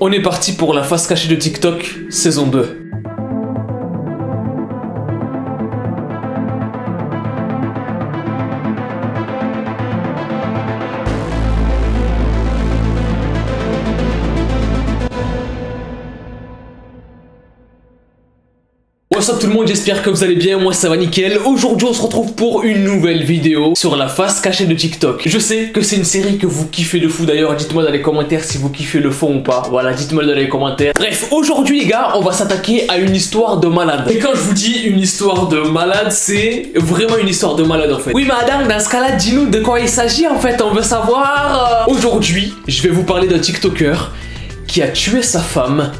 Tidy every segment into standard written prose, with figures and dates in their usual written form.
On est parti pour la face cachée de TikTok, saison 2. What's up tout le monde, j'espère que vous allez bien, moi ça va nickel. Aujourd'hui on se retrouve pour une nouvelle vidéo sur la face cachée de TikTok. Je sais que c'est une série que vous kiffez de fou, d'ailleurs dites-moi dans les commentaires si vous kiffez le fond ou pas. Voilà, dites-moi dans les commentaires. Bref, aujourd'hui les gars, on va s'attaquer à une histoire de malade. Et quand je vous dis une histoire de malade, c'est vraiment une histoire de malade en fait. Oui madame, dans ce cas-là, dis-nous de quoi il s'agit en fait, on veut savoir. Aujourd'hui, je vais vous parler d'un TikToker qui a tué sa femme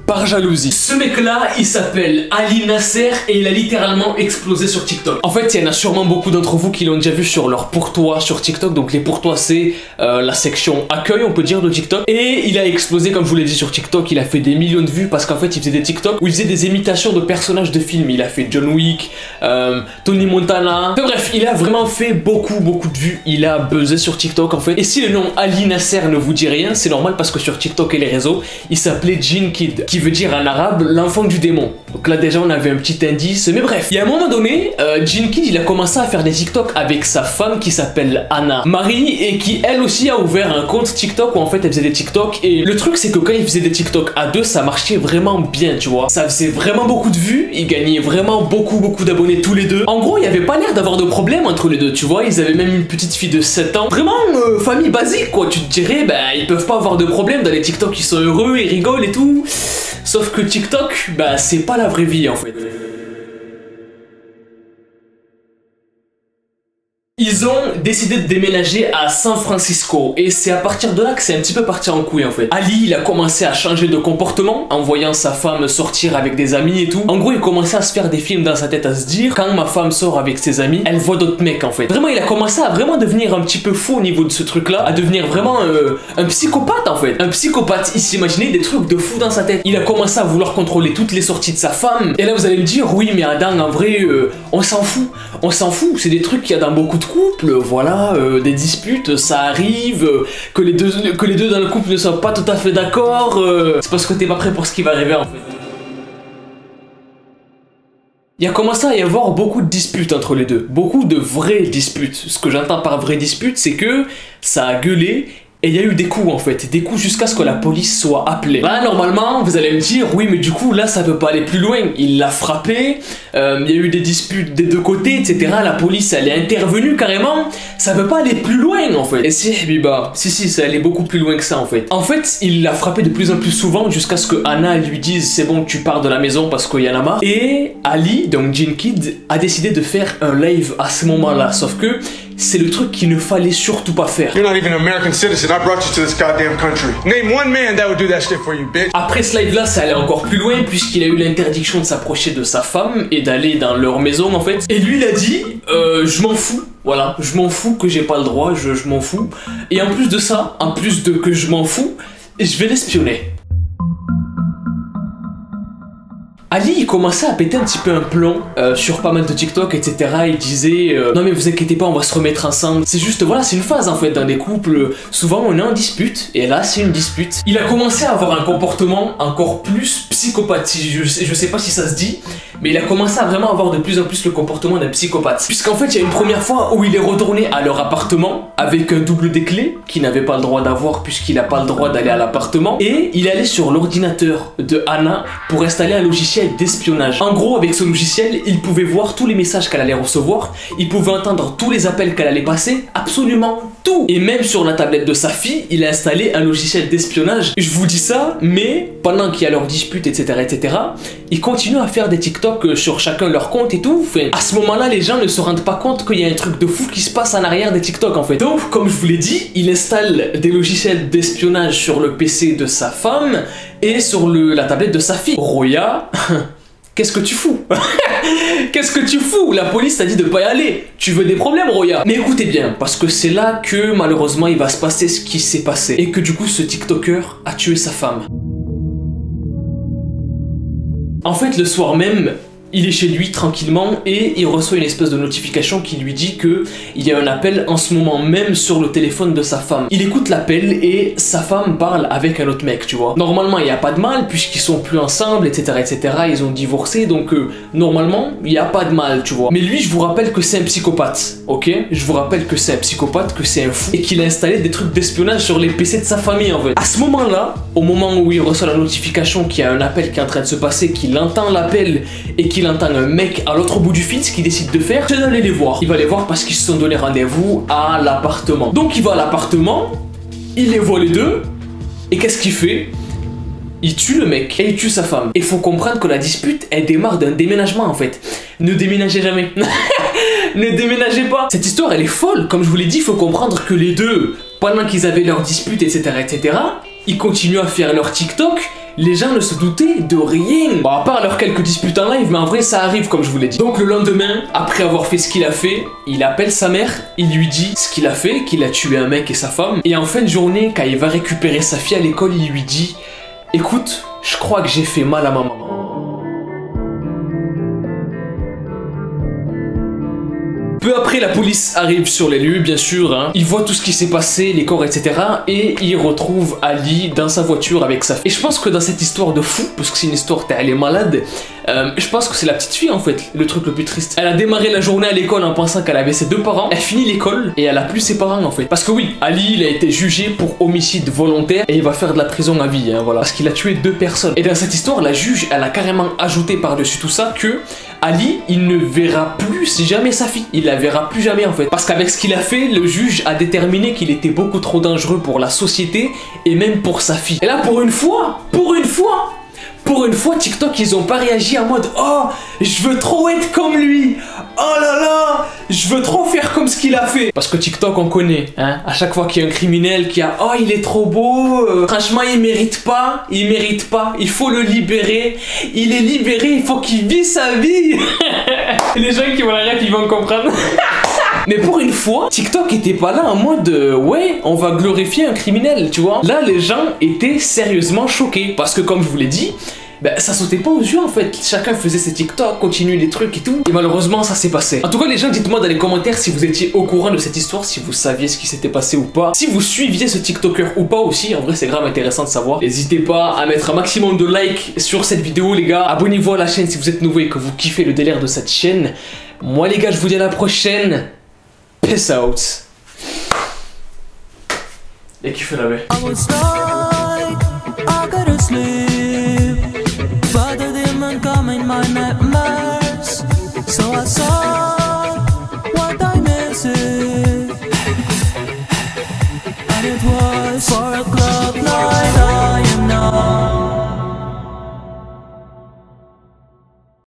par jalousie. Ce mec là il s'appelle Ali Nasser et il a littéralement explosé sur TikTok. En fait il y en a sûrement beaucoup d'entre vous qui l'ont déjà vu sur leur pour-toi sur TikTok. Donc les pour-toi c'est la section accueil on peut dire de TikTok. Et il a explosé comme je vous l'ai dit sur TikTok. Il a fait des millions de vues parce qu'en fait il faisait des TikTok où il faisait des imitations de personnages de films. Il a fait John Wick, Tony Montana. Enfin bref, il a vraiment fait beaucoup de vues. Il a buzzé sur TikTok en fait. Et si le nom Ali Nasser ne vous dit rien, c'est normal parce que sur TikTok et les réseaux il s'appelait Jinn Kid, qui veut dire en arabe l'enfant du démon. Donc là déjà on avait un petit indice, mais bref. Il y a un moment donné, Jinn Kid il a commencé à faire des TikTok avec sa femme qui s'appelle Anna Marie et qui elle aussi a ouvert un compte TikTok où en fait elle faisait des TikTok. Et le truc c'est que quand il faisait des TikTok à deux, ça marchait vraiment bien, tu vois. Ça faisait vraiment beaucoup de vues, ils gagnaient vraiment beaucoup d'abonnés tous les deux. En gros il y avait pas l'air d'avoir de problème entre les deux, tu vois. Ils avaient même une petite fille de 7 ans. Vraiment famille basique quoi, tu te dirais bah ils peuvent pas avoir de problème, dans les TikTok ils sont heureux, ils rigolent et tout. Sauf que TikTok, bah c'est pas la vraie vie en fait. Ils ont décidé de déménager à San Francisco et c'est à partir de là que c'est un petit peu parti en couille en fait. Ali il a commencé à changer de comportement en voyant sa femme sortir avec des amis et tout. En gros il commençait à se faire des films dans sa tête, à se dire quand ma femme sort avec ses amis, elle voit d'autres mecs en fait. Vraiment il a commencé à vraiment devenir un petit peu fou au niveau de ce truc là, à devenir vraiment un psychopathe en fait. Un psychopathe, il s'imaginait des trucs de fou dans sa tête. Il a commencé à vouloir contrôler toutes les sorties de sa femme. Et là vous allez me dire oui mais Adam en vrai on s'en fout, c'est des trucs qu'il y a dans beaucoup de couple, voilà, des disputes, ça arrive, que les deux dans le couple ne soient pas tout à fait d'accord, c'est parce que t'es pas prêt pour ce qui va arriver en fait. Il a commencé à y avoir beaucoup de disputes entre les deux, beaucoup de vraies disputes. Ce que j'entends par vraies disputes, c'est que ça a gueulé. Et il y a eu des coups en fait, des coups jusqu'à ce que la police soit appelée. Là normalement vous allez me dire oui mais du coup là ça peut pas aller plus loin. Il l'a frappé, il y a eu des disputes des deux côtés etc. La police elle est intervenue carrément. Ça peut pas aller plus loin en fait. Et si Biba, si ça allait beaucoup plus loin que ça en fait. En fait il l'a frappé de plus en plus souvent jusqu'à ce que Anna lui dise c'est bon tu pars de la maison parce qu'il y en a marre. Et Ali, donc Jinn Kid, a décidé de faire un live à ce moment là. Sauf que c'est le truc qu'il ne fallait surtout pas faire. You're not even an American citizen. I brought you to this goddamn country. Name one man that would do that shit for you, bitch. Après ce live là, ça allait encore plus loin puisqu'il a eu l'interdiction de s'approcher de sa femme et d'aller dans leur maison en fait. Et lui il a dit je m'en fous. Voilà, je m'en fous que j'ai pas le droit, je m'en fous. Et en plus de ça, en plus de que je m'en fous, je vais l'espionner. Ali il commençait à péter un petit peu un plomb sur pas mal de TikTok etc. Il disait non mais vous inquiétez pas on va se remettre ensemble. C'est juste voilà c'est une phase en fait dans des couples. Souvent on est en dispute et là c'est une dispute. Il a commencé à avoir un comportement encore plus psychopathe. Je sais pas si ça se dit. Mais il a commencé à vraiment avoir de plus en plus le comportement d'un psychopathe. Puisqu'en fait il y a une première fois où il est retourné à leur appartement avec un double des clés qu'il n'avait pas le droit d'avoir puisqu'il n'a pas le droit d'aller à l'appartement. Et il allait sur l'ordinateur de Anna pour installer un logiciel d'espionnage. En gros avec ce logiciel il pouvait voir tous les messages qu'elle allait recevoir, il pouvait entendre tous les appels qu'elle allait passer, absolument tout. Et même sur la tablette de sa fille il a installé un logiciel d'espionnage. Je vous dis ça mais pendant qu'il y a leur dispute etc ils continuent à faire des TikTok sur chacun leur compte et tout. Enfin, à ce moment là les gens ne se rendent pas compte qu'il y a un truc de fou qui se passe en arrière des TikTok en fait. Donc comme je vous l'ai dit il installe des logiciels d'espionnage sur le PC de sa femme et sur la tablette de sa fille. Roya, qu'est-ce que tu fous? Qu'est-ce que tu fous? La police t'a dit de pas y aller. Tu veux des problèmes, Roya? Mais écoutez bien, parce que c'est là que malheureusement il va se passer ce qui s'est passé. Et que du coup ce TikToker a tué sa femme. En fait le soir même, il est chez lui tranquillement et il reçoit une espèce de notification qui lui dit que il y a un appel en ce moment même sur le téléphone de sa femme. Il écoute l'appel et sa femme parle avec un autre mec, tu vois. Normalement, il n'y a pas de mal puisqu'ils sont plus ensemble, etc., etc. Ils ont divorcé, donc normalement, il n'y a pas de mal, tu vois. Mais lui, je vous rappelle que c'est un psychopathe, ok? Je vous rappelle que c'est un psychopathe, que c'est un fou et qu'il a installé des trucs d'espionnage sur les PC de sa famille, en fait. À ce moment-là, au moment où il reçoit la notification qu'il y a un appel qui est en train de se passer, qu'il entend l'appel et qu'il entend un mec à l'autre bout du fil, ce qu'il décide de faire, c'est d'aller les voir. Il va les voir parce qu'ils se sont donné rendez-vous à l'appartement. Donc il va à l'appartement, il les voit les deux, et qu'est-ce qu'il fait? Il tue le mec et il tue sa femme. Il faut comprendre que la dispute, elle démarre d'un déménagement en fait. Ne déménagez jamais. Ne déménagez pas. Cette histoire, elle est folle. Comme je vous l'ai dit, il faut comprendre que les deux, pendant qu'ils avaient leur dispute, etc., etc., ils continuent à faire leur TikTok. Les gens ne se doutaient de rien. Bon, à part leurs quelques disputes en live, mais en vrai, ça arrive, comme je vous l'ai dit. Donc, le lendemain, après avoir fait ce qu'il a fait, il appelle sa mère, il lui dit ce qu'il a fait, qu'il a tué un mec et sa femme. Et en fin de journée, quand il va récupérer sa fille à l'école, il lui dit: écoute, je crois que j'ai fait mal à ma maman. Peu après, la police arrive sur les lieux, bien sûr, hein. Ils voient tout ce qui s'est passé, les corps, etc. Et ils retrouvent Ali dans sa voiture avec sa fille. Et je pense que dans cette histoire de fou, parce que c'est une histoire, elle est malade, je pense que c'est la petite fille, en fait, le truc le plus triste. Elle a démarré la journée à l'école en pensant qu'elle avait ses deux parents. Elle finit l'école et elle a plus ses parents, en fait. Parce que oui, Ali, il a été jugé pour homicide volontaire et il va faire de la prison à vie, hein, voilà. Parce qu'il a tué 2 personnes. Et dans cette histoire, la juge, elle a carrément ajouté par-dessus tout ça que Ali, il ne verra plus jamais sa fille. Il la verra plus jamais, en fait. Parce qu'avec ce qu'il a fait, le juge a déterminé qu'il était beaucoup trop dangereux pour la société et même pour sa fille. Et là, pour une fois, TikTok, ils ont pas réagi en mode: oh, je veux trop être comme lui. Oh là là, je veux trop faire comme ce qu'il a fait. Parce que TikTok, on connaît, hein. À chaque fois qu'il y a un criminel qui a: oh, il est trop beau, franchement, il mérite pas, il faut le libérer. Il est libéré, il faut qu'il vive sa vie. Les gens qui vont la rêve, ils vont comprendre. Mais pour une fois, TikTok était pas là en mode ouais, on va glorifier un criminel, tu vois. Là, les gens étaient sérieusement choqués. Parce que comme je vous l'ai dit, ben, ça sautait pas aux yeux en fait. Chacun faisait ses TikTok, continuait les trucs et tout. Et malheureusement, ça s'est passé. En tout cas, les gens, dites-moi dans les commentaires si vous étiez au courant de cette histoire, si vous saviez ce qui s'était passé ou pas. Si vous suiviez ce TikToker ou pas aussi, en vrai, c'est grave intéressant de savoir. N'hésitez pas à mettre un maximum de likes sur cette vidéo, les gars. Abonnez-vous à la chaîne si vous êtes nouveau et que vous kiffez le délire de cette chaîne. Moi, les gars, je vous dis à la prochaine. Peace out. Et kiffez la baie. So I saw what I missed, and it was 4 o'clock now.